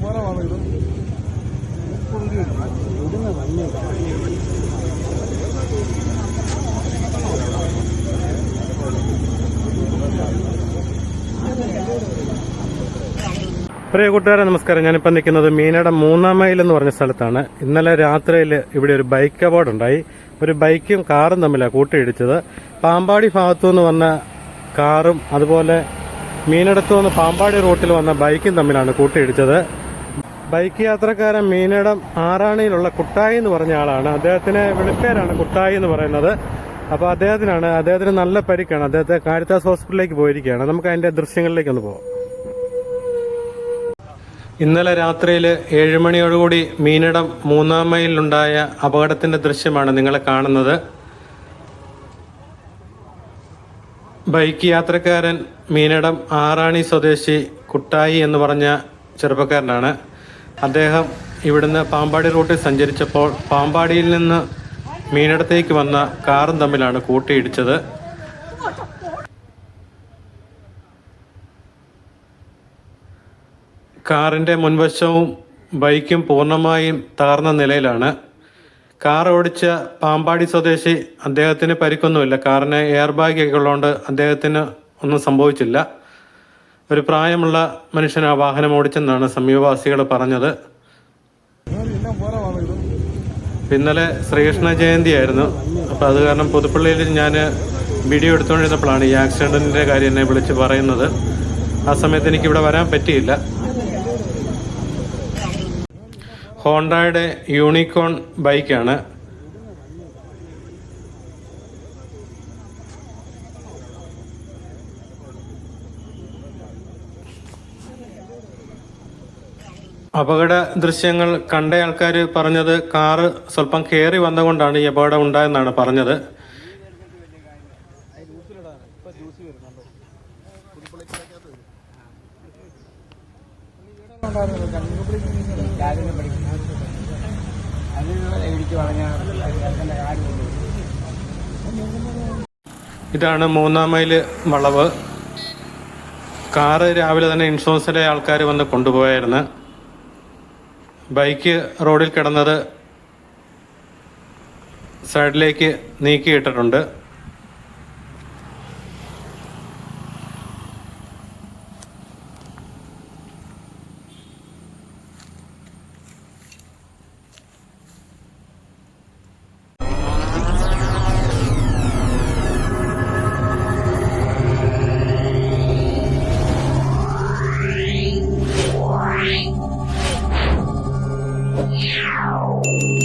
പ്രിയ കൂട്ടുകാരെ നമസ്കാരം. ഞാനിപ്പോൾ നിൽക്കുന്നത് മീനട 3-ാം മൈൽ എന്ന് പറഞ്ഞ സ്ഥലത്താണ്. ഇന്നലെ രാത്രിയിൽ ഇവിടെ ഒരു ബൈക്ക് അപകടമുണ്ടായി. ഒരു ബൈക്കും കാറും തമ്മിലാണ് കൂട്ടിയിടിച്ചത്. പാമ്പാടി ഭാഗത്തു നിന്ന് വന്ന കാറും അതുപോലെ മീനടത്തു നിന്ന് പാമ്പാടി റൂട്ടിൽ വന്ന ബൈക്കും തമ്മിലാണ് കൂട്ടിയിടിച്ചത്. ബൈക്ക് യാത്രക്കാരൻ മീനടം ആറാണിയിലുള്ള കുട്ടായി എന്ന് പറഞ്ഞ ആളാണ്. അദ്ദേഹത്തിന് വിളിപ്പേരാണ് കുട്ടായി എന്ന് പറയുന്നത്. അപ്പോൾ അദ്ദേഹത്തിന് നല്ല പരിക്കാണ്. അദ്ദേഹത്തെ കാരിത്താസ് ഹോസ്പിറ്റലിലേക്ക് പോയിരിക്കുകയാണ്. നമുക്ക് അതിന്റെ ദൃശ്യങ്ങളിലേക്കൊന്ന് പോകാം. ഇന്നലെ രാത്രിയിൽ 7 മണിയോടുകൂടി മീനടം 3-ാം മൈലിലുണ്ടായ അപകടത്തിന്റെ ദൃശ്യമാണ് നിങ്ങൾ കാണുന്നത്. ബൈക്ക് യാത്രക്കാരൻ മീനടം ആറാണി സ്വദേശി കുട്ടായി എന്ന് പറഞ്ഞ ചെറുപ്പക്കാരനാണ്. അദ്ദേഹം ഇവിടുന്ന് പാമ്പാടി റൂട്ടിൽ സഞ്ചരിച്ചപ്പോൾ പാമ്പാടിയിൽ നിന്ന് മീനടത്തേക്ക് വന്ന കാറും തമ്മിലാണ് കൂട്ടിയിടിച്ചത്. കാറിന്റെ മുൻവശവും ബൈക്കും പൂർണ്ണമായും തകർന്ന നിലയിലാണ്. കാർ ഓടിച്ച പാമ്പാടി സ്വദേശി അദ്ദേഹത്തിന് പരിക്കൊന്നുമില്ല. കാറിന് എയർ ബാഗൊക്കെ ഉള്ളതുകൊണ്ട് അദ്ദേഹത്തിന് ഒന്നും സംഭവിച്ചില്ല. ഒരു പ്രായമുള്ള മനുഷ്യൻ ആ വാഹനം ഓടിച്ചെന്നാണ് സമീപവാസികൾ പറഞ്ഞത്. ഇന്നലെ ശ്രീകൃഷ്ണ ജയന്തിയായിരുന്നു. അപ്പോൾ അത് കാരണം പുതുപ്പള്ളിയിൽ ഞാൻ വീഡിയോ എടുത്തുകൊണ്ടിരുന്നപ്പോഴാണ് ഈ ആക്സിഡന്റിന്റെ കാര്യം എന്നെ വിളിച്ച് പറയുന്നത്. ആ സമയത്ത് എനിക്ക് ഇവിടെ വരാൻ പറ്റിയില്ല. ഹോണ്ടയുടെ യൂണിക്കോൺ ബൈക്കാണ്. അപകട ദൃശ്യങ്ങൾ കണ്ട ആൾക്കാർ പറഞ്ഞത് കാറ് സ്വല്പം കയറി വന്നുകൊണ്ടാണ് ഈ അപകടം ഉണ്ടായെന്നാണ് പറഞ്ഞത്. ഇതാണ് 3-ാം മൈല് വളവ്. കാറ് രാവിലെ തന്നെ ഇൻഷുറൻസിലെ ആൾക്കാർ വന്ന് കൊണ്ടുപോയായിരുന്നു. ബൈക്ക് റോഡിൽ കിടന്നത് സൈഡിലേക്ക് നീക്കിയിട്ടിട്ടുണ്ട്. Yeah.